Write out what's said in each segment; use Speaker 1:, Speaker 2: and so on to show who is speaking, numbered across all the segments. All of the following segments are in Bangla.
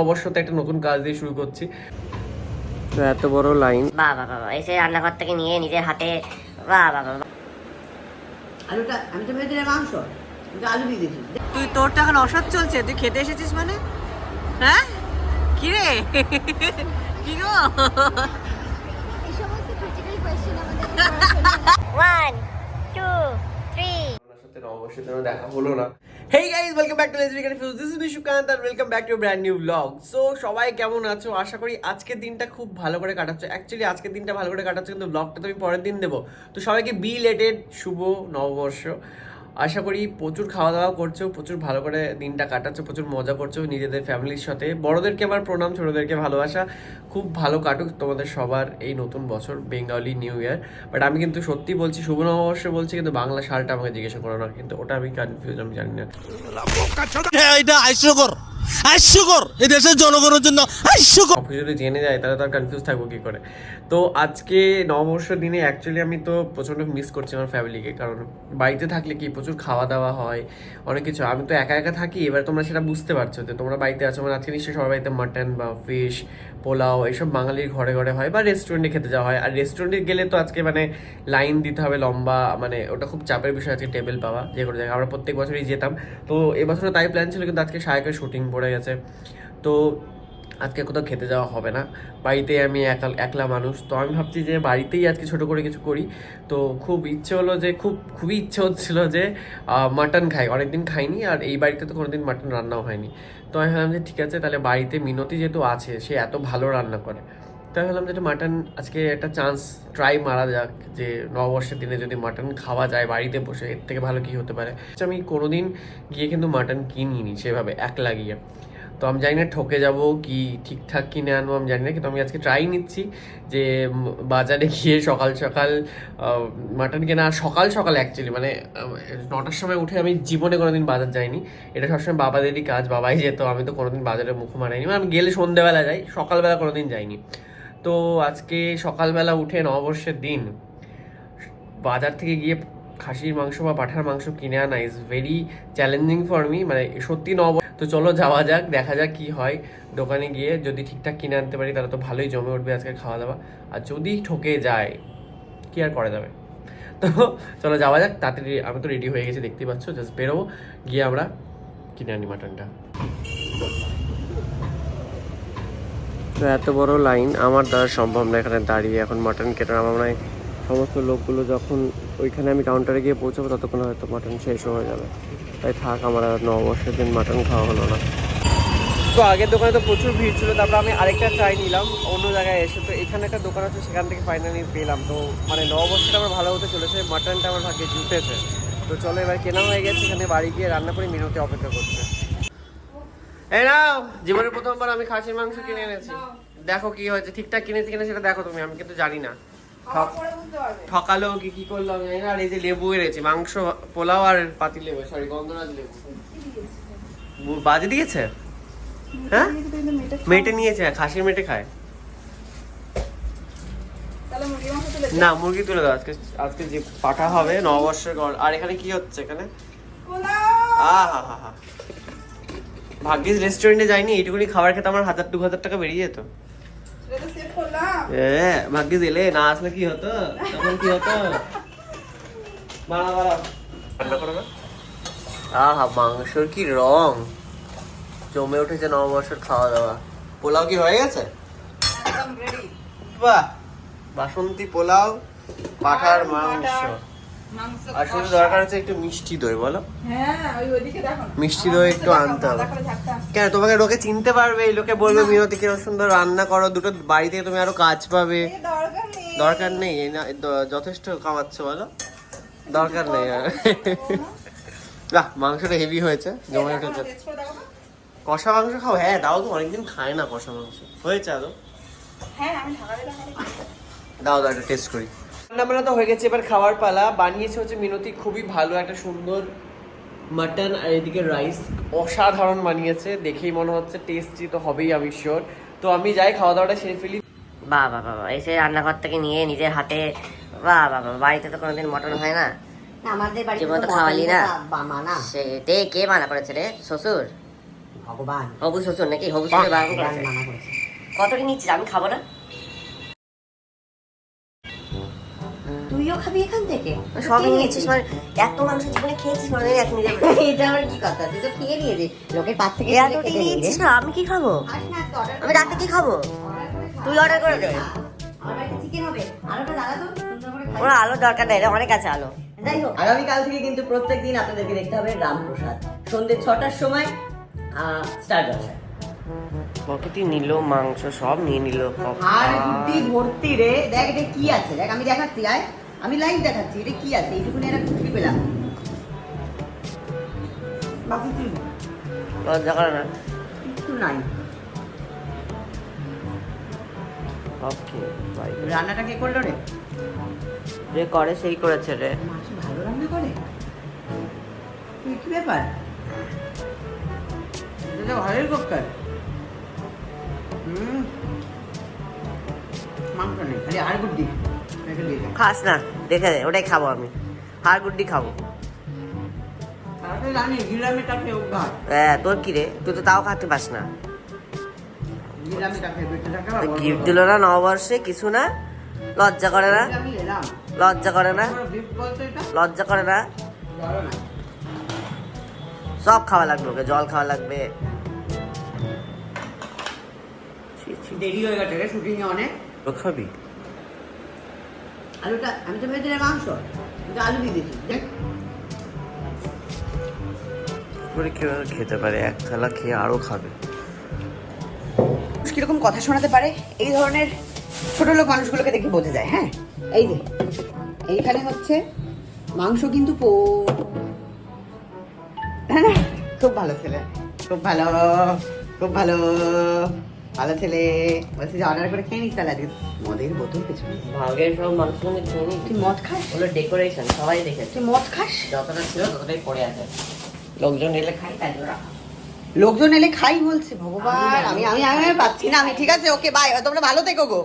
Speaker 1: অবশ্যই একটা নতুন কাজ দিয়ে শুরু করছি। এত বড় লাইন,
Speaker 2: বাবা বাবা এসে রান্নাঘর থেকে নিয়ে নিজের হাতে বাবা বাবা।
Speaker 3: আলুটা আমি তো ভেতরে মাংস, আলু দিয়ে দিয়েছি।
Speaker 4: তুই তোর তো এখন অসৎ চলছে, তুই খেতে এসেছিস মানে? হ্যাঁ কি রে কি গো?
Speaker 5: এই সমস্ত ক্রিটিক্যাল কোশ্চেন আমাদের 1 2 3
Speaker 1: আপনার সাথে অবশ্যই তেমন দেখা হলো না। Hey guys, welcome back to let's begin fuse. This is Nishukanta and welcome back to brand new blog. So সবাই কেমন আছো? আশা করি আজকের দিনটা খুব ভালো করে কাটাচ্ছো। অ্যাকচুয়ালি আজকের দিনটা ভালো করে কাটাচ্ছো, কিন্তু ব্লগটা তো আমি পরের দিন দেবো। তো সবাইকে বিলেটেড শুভ নববর্ষ। আশা করি প্রচুর খাওয়া দাওয়া করছো, প্রচুর ভালো করে দিনটা কাটাচ্ছো, প্রচুর মজা করছো নিজেদের ফ্যামিলির সাথে। বড়োদেরকে আমার প্রণাম, ছোটোদেরকে ভালোবাসা। খুব ভালো কাটুক তোমাদের সবার এই নতুন বছর, বেঙ্গলি নিউ ইয়ার। বাট আমি কিন্তু সত্যি বলছি, শুভ নববর্ষ বলছি, কিন্তু বাংলা সালটা আমাকে জিজ্ঞাসা করো না, কিন্তু ওটা আমি কনফিউজ, আমি জানি না।
Speaker 6: এটা হাস্যকর, হাস্যকর এই দেশের জনগণের জন্য হাস্যকর।
Speaker 1: যদি জেনে যায় তাহলে তো আর কনফিউজ থাকবো কি করে। তো আজকে নববর্ষের দিনে অ্যাকচুয়ালি আমি তো প্রচণ্ড মিস করছি আমার ফ্যামিলিকে, কারণ বাড়িতে থাকলে কি প্রচুর খাওয়া দাওয়া হয়, অনেক কিছু। আমি তো একা একা থাকি, এবার তোমরা সেটা বুঝতে পারছো যে তোমরা বাড়িতে আছো, মানে আজকে নিশ্চয়ই সবার বাড়িতে মাটন বা ফিশ, পোলাও এইসব বাঙালির ঘরে ঘরে হয়, বা রেস্টুরেন্টে খেতে যাওয়া হয়। আর রেস্টুরেন্টে গেলে তো আজকে মানে লাইন দিতে হবে লম্বা, মানে ওটা খুব চাপের বিষয় আজকে টেবিল পাওয়া, যে কোনো জায়গায়। আমরা প্রত্যেক বছরই যেতাম, তো এবছরও তাই প্ল্যান ছিল, কিন্তু আজকে সায়কের শুটিং পড়ে গেছে, তো আজকে কোথাও খেতে যাওয়া হবে না। বাড়িতে আমি একলা মানুষ, তো আমি ভাবছি যে বাড়িতেই আজকে ছোটো করে কিছু করি। তো খুব ইচ্ছে হলো যে, খুবই ইচ্ছে হচ্ছিলো যে মাটন খাই, অনেকদিন খাইনি, আর এই বাড়িতে তো কোনোদিন মাটন রান্নাও হয়নি। তো আমি ভাবলাম যে ঠিক আছে, তাহলে বাড়িতে মিনতি যেহেতু আছে, সে এত ভালো রান্না করে, তাই ভাবলাম যে মাটন আজকে একটা চান্স ট্রাই মারা যাক, যে নববর্ষের দিনে যদি মাটন খাওয়া যায় বাড়িতে বসে, এর থেকে ভালো কী হতে পারে। আমি কোনোদিন গিয়ে কিন্তু মাটন কিনিনি সেভাবে একলা গিয়ে। তো আমি জানি না ঠকে যাব কি ঠিকঠাক কিনে আনবো আমি জানি না, কিন্তু আমি আজকে ট্রাই নিচ্ছি যে বাজারে গিয়ে সকাল সকাল মাটন কেনা। আর সকাল সকাল অ্যাকচুয়ালি মানে 9টার সময় উঠে আমি জীবনে কোনোদিন বাজার যাইনি, এটা সবসময় বাবাদেরই কাজ, বাবাই যেত, আমি তো কোনোদিন বাজারে মুখ মারাইনি। মানে আমি গেলে সন্ধ্যেবেলা যাই, সকালবেলা কোনোদিন যাইনি। তো আজকে সকালবেলা উঠে নববর্ষের দিন বাজার থেকে গিয়ে খাসির মাংস বা পাঁঠার মাংস কিনে আনা is very challenging for me, মানে সত্যি তো চলো যাওয়া যাক, দেখা যাক কি হয়। দোকানে গিয়ে যদি ঠিকঠাক কিনে আনতে পারি তাহলে তো ভালোই জমে উঠবে আজকে খাওয়া দাওয়া, আর যদি ঠকে যায় কি আর করা যাবে। তো চলো যাওয়া যাক তাড়াতাড়ি। আমি তো রেডি হয়ে গেছি, দেখতেই পাচ্ছ, জাস্ট বেরোবো, গিয়ে আমরা কিনে আনি মাটনটা। তো এত বড় লাইন আমার দ্বারা সম্ভব না এখানে দাঁড়িয়ে এখন মাটন কেটে। আমার মনে হয় সমস্ত লোকগুলো যখন ওইখানে আমি কাউন্টারে গিয়ে পৌঁছাবো ততক্ষণ হয়তো মাটন শেষ হয়ে যাবে, তাই থাক, আমার আর নববর্ষের দিন মাটন খাওয়া হলো না। তো আগের দোকানে তো প্রচুর ভিড় ছিল, তারপর আমি আরেকটা ট্রাই নিলাম অন্য জায়গায় এসে। তো এখানে একটা দোকান আছে, সেখান থেকে ফাইনালি পেলাম। তো মানে নববর্ষটা আমার ভালো হতে চলেছে, মাটনটা আমার ভাগ্যে জুটেছে। তো চলো এবার কেনা হয়ে গেছে, এখানে বাড়ি গিয়ে রান্না করে মিনতি অপেক্ষা করছে। এই নাও, জীবনের প্রথমবার আমি খাসির মাংস কিনে এনেছি, দেখো কি হয়েছে, ঠিকঠাক কিনেছি কিনা সেটা দেখো তুমি, আমি কিন্তু জানি না ঠকালো কি করলো আমি জানি না। আর এই যে লেবু এনেছি, মাংস পোলাও আর পাতি লেবু, সরি গন্ধরাজ লেবু বাজে দিয়েছে। হ্যাঁ মেটে নিয়েছে, খাসির মেটে খায় না, মুরগি তুলে দাও। আজকে যে পাঠা হবে নববর্ষের। আর এখানে কি হচ্ছে এখানে? হা ভাগ্যিস রেস্টুরেন্টে যাইনি, এইটুকুনি খাবার খেতে আমার 1000-2000 টাকা বেরিয়ে যেত। ভাগ্যিস এলে, না আসলে কি হতো, তখন কি হতো। মাংসর কি রং জমে উঠেছে নববর্ষের খাওয়া দাওয়া। পোলাও কি হয়ে গেছে? বাহ, বাসন্তী পোলাও, পাঠার মাংস, আর শুধু দরকার হচ্ছে একটু মিষ্টি দই। বলো, মিষ্টি দই একটু আনতে হবে। কেন, তোমাকে লোকে চিনতে পারবে, এই লোকে বলবে মিনতি কিরকম সুন্দর রান্না করো, দুটো বাড়ি থেকে তুমি আরো কাজ পাবে। দরকার নেই, যথেষ্ট কামাচ্ছ, বলো দরকার নেই আর। বাহ, মাংসটা হেভি হয়েছে, জমে উঠেছে। কষা মাংস খাও? হ্যাঁ দাও তো, অনেকদিন খায় না কষা মাংস। হয়েছে আদৌ? দাও একটা টেস্ট করি। রান্না তো হয়ে গেছে, এবার খাওয়ার পালা। বানিয়েছে হচ্ছে মিনতি, খুবই ভালো একটা সুন্দর মাটন, আর এদিকে রাইস অসাধারণ বানিয়েছে, দেখেই মনে হচ্ছে টেস্টি তো হবেই, আমি শিওর। তো আমি যাই খাওয়া দাওয়াটা সেরে ফেলি।
Speaker 2: বাবা বাবা এসে রান্নাঘর থেকে নিয়ে নিজের হাতে বাবা বাবা। বাড়িতে তো কোনোদিন মটন হয় না,
Speaker 3: আমাদের বাড়িতে
Speaker 2: জীবনে তো খাওয়ালি না।
Speaker 3: মানা
Speaker 2: সেটাই কে মানা করেছে রে? শ্বশুর?
Speaker 3: ভগবান
Speaker 2: হবু শ্বশুর নাকি? হবু শ্বশুর বারণ
Speaker 3: ভগবান
Speaker 2: করেছে।
Speaker 3: মানা করেছে।
Speaker 2: কতটা নিচ্ছিস? আমি খাবো না।
Speaker 3: তুইও খাবি এখান থেকে?
Speaker 2: সবই নিয়েছিস মানে এত মাংস জীবনে খেয়েছিস মানে এক নিজে
Speaker 3: এটা আমার কি কথা? তুই তো খেয়ে নিয়েছিস লোকের পাত থেকে
Speaker 2: এত নিয়েছিস না, আমি কি খাবো? আমি রাতে কি খাবো? তুই অর্ডার করে দে।
Speaker 3: আমার বাড়িতে চিকেন হবে, আলোটা জ্বালা তো সুন্দর করে খাই।
Speaker 2: ওরা আলো দরকার নেই, অনেক আছে আলো।
Speaker 3: যাই হোক, আগামীকাল থেকে কিন্তু প্রত্যেকদিন আপনাদেরকে দেখতে হবে রামপ্রসাদ সন্ধ্যে 6টার সময় স্টার জলসায়।
Speaker 2: প্রকৃতি নিল মাংস, সব নিয়ে নিল।
Speaker 3: আর গুটি ভর্তি রে। দেখ এটা কি আছে, দেখ আমি দেখাচ্ছি, আয় আমি লাইভ দেখাচ্ছি। এটা কি আছে? এইটুকুনি একটা খুশি পেলাম। বাকি কি
Speaker 2: লজ্জা করে না?
Speaker 3: কিছু নাই।
Speaker 2: ওকে ভাই,
Speaker 3: রান্নাটা কে করলো রে?
Speaker 2: যে করে সেই করেছে রে।
Speaker 3: মাসি ভালো রান্না করে? তুই কি ব্যাপার? এটা ভালোই করতে। মাংস নেই, খালি আর গুড্ডি। এটা দিয়ে দে।
Speaker 2: খাস না, দেখে দে, ওটাই খাবো আমি। হাড় গুড্ডি খাবো।
Speaker 3: তাহলে জানি নিরামিটা খেয়ে অভ্যাস।
Speaker 2: হ্যাঁ, তোর কি রে? তুই তো তাও খাতে পাস না।
Speaker 3: নিরামিটা খেয়ে বেঁচে থাকা
Speaker 2: গিফট দিল না নববর্ষে, কিছু না? লজ্জা করে না?
Speaker 3: আমি এলাম।
Speaker 2: লজ্জা করে না?
Speaker 3: গিফট বলতে এটা
Speaker 2: লজ্জা করে না?
Speaker 3: ধরো না।
Speaker 2: সব খাওয়া লাগবে ওকে, জল খাওয়া লাগবে।
Speaker 3: দেরি হয়ে গেছে রে শুটিং এ অনেক।
Speaker 2: তো খাবি?
Speaker 3: আলুটা আমি তো ভেতরে মাংস, কিন্তু আলু দিয়ে দিয়েছি দেখ।
Speaker 2: করে কিভাবে খেতে পারে? এক থালা খেয়ে আরো খাবে।
Speaker 3: কিরকম কথা শোনাতে পারে এই ধরনের ছোট লোক মানুষগুলোকে দেখে বোঝা যায়। হ্যাঁ, এই যে এইখানে হচ্ছে মাংস কিন্তু না, খুব ভালো ছেলে, খুব ভালো, খুব ভালো, ভালো ছেলে। বলছি যে অর্ডার করে খেয়ে নিস তাহলে আজকে মদের বোতল পেছনে।
Speaker 2: ভাগের সব মাংস খেয়ে নি।
Speaker 3: তুই মদ খাস?
Speaker 2: হলো ডেকোরেশন, সবাই দেখেছে।
Speaker 3: তুই মদ খাস?
Speaker 2: যতটা ছিল ততটাই পড়ে আছে। লোকজন এলে খাই, তাই ওরা
Speaker 3: লোকজন এলে খাই বলছে। ভগবান, আমি আমি আমি পাচ্ছি না। আমি ঠিক আছে, ওকে বাই, তোমরা ভালো থেকো গো।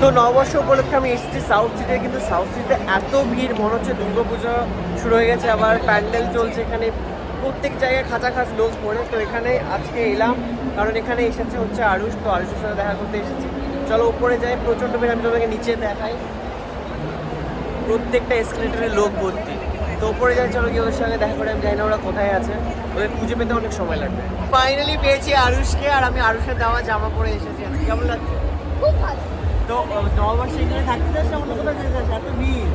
Speaker 1: তো নববর্ষ উপলক্ষে আমি এসেছি সাউথ সিটিতে, কিন্তু সাউথ সিটিতে এত ভিড়, মনে হচ্ছে দুর্গাপুজো শুরু হয়ে গেছে, আবার প্যান্ডেল চলছে এখানে, প্রত্যেক জায়গায় খাঁচাখাঁচ লোক পড়ে। তো এখানে আজকে এলাম কারণ এখানে এসেছে হচ্ছে আরুষ, তো আরুষের সাথে দেখা করতে এসেছি। চলো উপরে যাই, প্রচণ্ড ভিড়। আমি তোমাকে নিচে দেখাই, প্রত্যেকটা এসকেলেটারে লোক ভর্তি। তো উপরে যাই, চলো গিয়ে ওদের সঙ্গে দেখা করে। আমি জানি না ওরা কোথায় আছে, ওদের খুঁজে পেতে অনেক সময় লাগবে। ফাইনালি পেয়েছি আরুষকে, আর আমি আরুষের দেওয়া জামা পরে এসেছি। আজকে কেমন লাগছে?
Speaker 5: খুব ভালো।
Speaker 1: তো নববর্ষে এখানে থাকতে চাস না অন্য কোথাও যেতে চাস? এত ভিড়,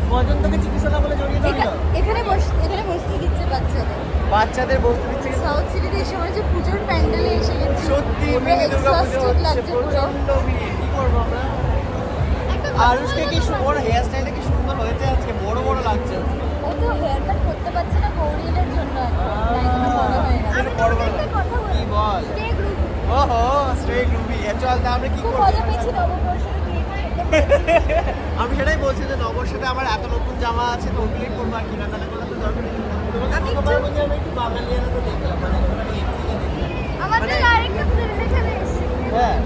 Speaker 1: কজন তোকে চিকিৎসা বলে জড়িয়ে ধরল?
Speaker 5: এখানে বসতে দিচ্ছে বাচ্চাদের।
Speaker 1: বাচ্চাদের বসতে দিচ্ছে।
Speaker 5: সাউথ সিটিতে এসে মনে হচ্ছে পুজোর প্যান্ডেলে এসে গেছি।
Speaker 1: সত্যি
Speaker 5: পুরো
Speaker 1: মিনি দুর্গাপুজো
Speaker 5: exhausted
Speaker 1: হচ্ছে,
Speaker 5: লাগছে পুরো।
Speaker 1: প্রচন্ড ভিড়। কি করবো আমরা?
Speaker 5: একটা কথা
Speaker 1: আরুষকে কি সুন্দর, হেয়ার স্টাইলটা কি সুন্দর হয়েছে আজকে, বড় বড় লাগছে।
Speaker 5: ও তো হেয়ার কাট করতে পারছে না গৌরিয়েলের জন্য এখন। তাই জন্য বড় হয়ে গেছে। আমি
Speaker 1: বড়
Speaker 5: তোমাকে
Speaker 1: বড়।
Speaker 5: একটা কথা বলি।
Speaker 1: কি বল?
Speaker 5: Stay group।
Speaker 1: ওহো, স্ট্রেট রুবি। চল তা আমরা কি
Speaker 5: খুব
Speaker 1: করবো?
Speaker 5: মজা পেয়েছি নববর্ষের
Speaker 1: আমি সেটাই বলছি যে নববর্ষতে আমার এত নতুন জামা আছে, তো ওগুলোই পরবো আর কিনা তাহলে করলে তো দরকার নেই। তোমাকে
Speaker 5: আমি
Speaker 1: প্রথমবার
Speaker 5: একটু-
Speaker 1: বলছি আমি একটু বাঙালিয়ানা তো দেখলাম, মানে ওখানে এমনি দেখলাম।
Speaker 5: আমাদের আরেকটা ফ্রেন্ড এখানে এসেছে।
Speaker 1: হ্যাঁ,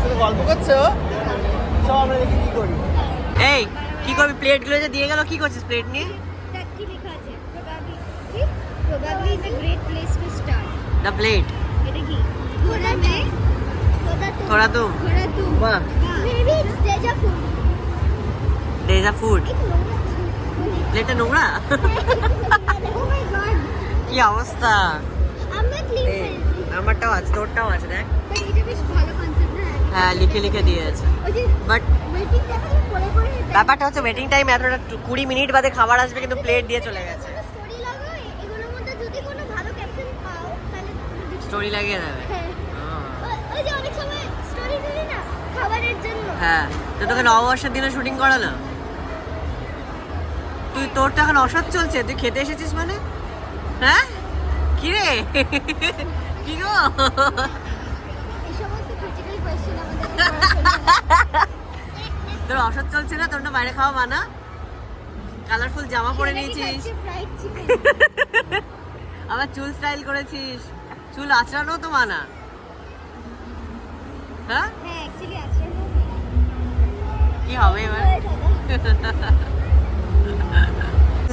Speaker 1: শুধু গল্প করছো? চল আমরা দেখি কি করি।
Speaker 4: এই কি করবি? প্লেটগুলো যে দিয়ে গেল, কি করছিস প্লেট নিয়ে?
Speaker 5: দেখ কি লেখা আছে। Probably is a great place to start.
Speaker 4: The plate
Speaker 5: এটা কি? थोड़ा मैं
Speaker 4: थोड़ा तुम।
Speaker 5: थोड़ा तुम।
Speaker 4: वाह।
Speaker 5: Maybe it's deja vu.
Speaker 4: Deja food.
Speaker 5: एक নোংরা।
Speaker 4: প্লেটটা নোংরা?
Speaker 5: Oh my god.
Speaker 4: কি অবস্থা!
Speaker 5: আমরা ক্লিন
Speaker 4: এই
Speaker 5: করেছি।
Speaker 4: আমারটাও আছে, তোরটাও আছে, দেখ।
Speaker 5: বাট এটা বেশ ভালো কনসেপ্ট না?
Speaker 4: হ্যাঁ, লিখে লিখে দিয়েছে।
Speaker 5: ওই যে
Speaker 4: বাট
Speaker 5: ওয়েটিং দেখা যায় পরে পরে
Speaker 4: ব্যাপারটা হচ্ছে ওয়েটিং টাইম এতটা 20 মিনিট বাদে খাবার আসবে, কিন্তু প্লেট দিয়ে চলে গেছে।
Speaker 5: স্টোরি লাগাও, এগুলোর মধ্যে যদি কোনো ভালো ক্যাপশন পাও তাহলে তুমি দিতে
Speaker 4: স্টোরি লাগিয়ে দেবে।
Speaker 5: হ্যাঁ।
Speaker 4: ও,
Speaker 5: ওই যে অনেক সময় স্টোরি দিই না খাবারের জন্য।
Speaker 4: হ্যাঁ, তো তোকে নববর্ষের দিনে শুটিং করালো? তোর তো এখন অসৎ চলছে, তুই খেতে এসেছিস মানে? হ্যাঁ, কি রে? কি গো?
Speaker 5: এই সমস্ত ক্রিটিক্যাল কোশ্চেন আমাদের পড়াশোনা
Speaker 4: তোর অসৎ চলছে না? তোর না বাইরে খাওয়া মানা? কালারফুল জামা পরে নিয়েছিস,
Speaker 5: ফ্রাইড চিকেন।
Speaker 4: আবার চুল স্টাইল করেছিস, চুল আঁচড়ানো তো মানা। হ্যাঁ,
Speaker 5: হ্যাঁ অ্যাকচুয়ালি আছে
Speaker 4: কি হবে এবার?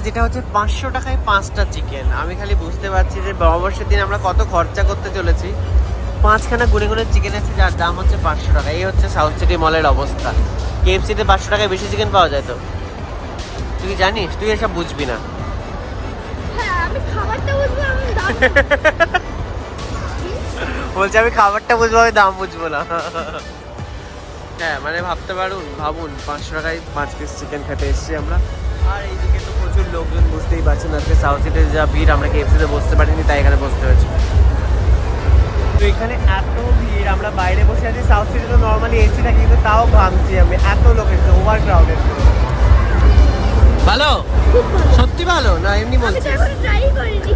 Speaker 1: যেটা হচ্ছে 500 টাকায় 5টা চিকেন। আমি খালি বুঝতে পারছি যে নববর্ষের দিন আমরা কত খরচা করতে চলেছি। 5খানা গুনে গুনে চিকেন আছে যার দাম হচ্ছে 500 টাকা। এই হচ্ছে সাউথ সিটি মলের অবস্থা। কেএফসিতে 500 টাকায় বেশি চিকেন পাওয়া যায় তো? তুই কি জানিস? তুই এসব বুঝবি না।
Speaker 5: হ্যাঁ আমি খাবারটা বুঝবো, আমি দাম
Speaker 1: বলছে আমি খাবারটা বুঝবো, আমি দাম বুঝবো না। হ্যাঁ মানে ভাবুন 500 টাকায় 5 পিস চিকেন খেতে এসেছি আমরা। আর এইদিকে তো প্রচুর লোকজন, বুঝতেই পারছেন আজকে সাউথ সিটিতে যা ভিড়, আমরা কেএফসিতে বসতে পারিনি তাই এখানে বসতে হয়েছে। তো এখানে এত ভিড়, আমরা বাইরে বসে আছি। সাউথ সিটি তো নর্মালি এসি থাকে কিন্তু তাও ঘামছি আমি, এত লোক এসেছে, ওভার ক্রাউডেড। ভালো? সত্যি ভালো না এমনি বলছি?
Speaker 5: এখন ট্রাই করিনি।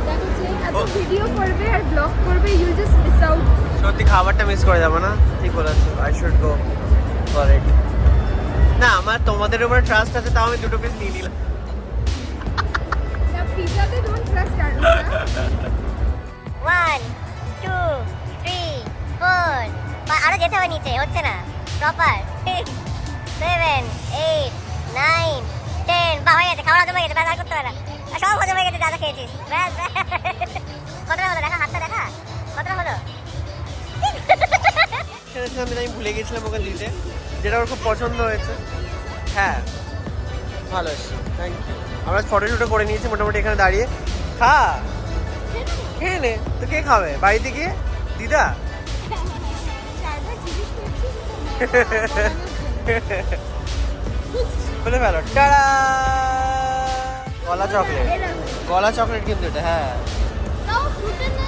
Speaker 5: দেখো যে এত ভিডিও করবে আর ব্লগ করবে, ইউ জাস্ট মিস আউট।
Speaker 1: সত্যি খাবারটা মিস করে যাবো না? ঠিক বলেছো, I should go for it. না আমার তোমাদের উপর ট্রাস্ট আছে, তাও আমি 2 পিস নিয়ে নিলাম।
Speaker 5: না পিজাতে ডোন্ট ট্রাস্ট আর
Speaker 2: 1 2 3 4 আরো যেতে হবে নিচে, হচ্ছে না প্রপার। 7 8 9 10 বা হয়ে গেছে, খাওয়া জমে গেছে, ব্যাস আর করতে হবে না। আর সব হজম হয়ে গেছে যা যা খেয়েছিস, ব্যাস ব্যাস। কতটা হলো দেখা, হাতটা দেখা কতটা হলো।
Speaker 1: আমি ভুলে গেছিলাম ওকে দিতে, যেটা ওর খুব পছন্দ হয়েছে। হ্যাঁ ভালো এসছে, থ্যাংক ইউ। আমরা ফটোশুটও করে নিয়েছি মোটামুটি এখানে দাঁড়িয়ে। খা, খেয়ে নে। তো কে খাবে বাড়িতে গিয়ে? দিদা? বলে ফেলো টাড়া। গলা চকলেট, গলা চকলেট কিন্তু এটা। হ্যাঁ
Speaker 5: নাও ফ্রুটের না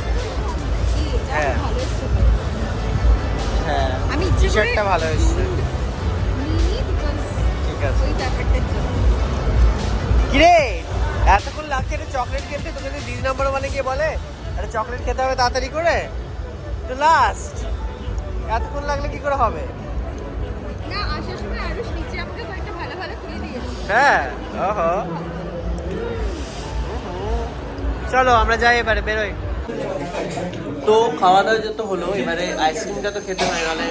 Speaker 1: হ্যাঁ হ্যাঁ,
Speaker 4: আমি
Speaker 1: টি শার্টটা ভালো এসছে।
Speaker 5: মিনি বিকজ
Speaker 1: ঠিক আছে।
Speaker 5: ওই ব্যাপারটার জন্য।
Speaker 1: কিরে এতক্ষণ লাগছে এটা চকলেট খেতে? তোকে যদি দিদি নাম্বার মানে গিয়ে বলে আরে চকলেট খেতে হবে তাড়াতাড়ি করে, তো লাস্ট এতক্ষণ লাগলে কি করে হবে?
Speaker 5: না আসার সময় আরুষ নিচে আমাকে কয়েকটা ভালো ভালো তুলে দিয়েছে।
Speaker 1: হ্যাঁ ওহো। চলো আমরা যাই, এবারে বেরোই। तो खावा दावा जो तो हलो এবারে আইসক্রিমটা তো খেতে হয়, নালে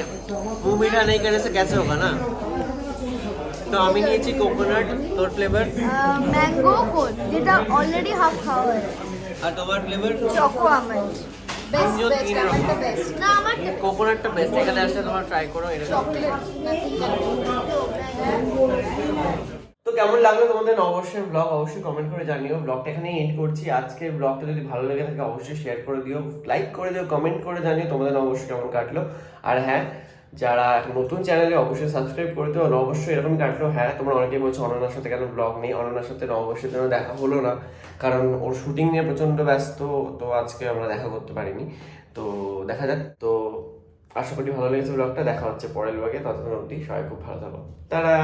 Speaker 1: মুंह मीठा नहीं करने से कैसे होगा ना। তো আমি নিয়েছি কোকোনাট, তোর ফ্লেভার
Speaker 5: ম্যাঙ্গো কোন যেটা অলরেডি হাফ খাওয়া হয়ে
Speaker 1: আর তোমার ফ্লেভার
Speaker 5: চকো আমন্ড বেস্ট
Speaker 1: তিনজন
Speaker 5: বেস্ট
Speaker 1: তিন
Speaker 5: আমারটা
Speaker 1: রকম।
Speaker 5: বেস্ট না আমার
Speaker 1: কোকোনাটটা বেস্ট, এখানে আসলে তোমার ট্রাই করো এটা।
Speaker 5: চকলেট
Speaker 1: তো কেমন লাগলো তোমাদের নববর্ষের ব্লগ অবশ্যই কমেন্ট করে জানিও। ব্লগটা এখানেই এন্ড করছি। আজকের ব্লগটা যদি ভালো লেগে থাকে অবশ্যই শেয়ার করে দিও, লাইক করে দিও, কমেন্ট করে জানিও তোমাদের নববর্ষ কেমন কাটলো। আর হ্যাঁ যারা নতুন চ্যানেলে অবশ্যই সাবস্ক্রাইব করে দিও। নববর্ষ এরকম কাটলো। হ্যাঁ তোমরা অনেকেই বলছো অনন্যার সাথে কেন ব্লগ নেই, অনন্যার সাথে নববর্ষের জন্য দেখা হলো না কারণ ওর শুটিং নিয়ে প্রচন্ড ব্যস্ত, তো আজকে আমরা দেখা করতে পারিনি। তো দেখা যাক। তো আশা করি ভালো লেগেছে ব্লগটা। দেখা হচ্ছে পরের ব্লগে, ততক্ষণ অবধি সবাই খুব ভালো থাকো। তারা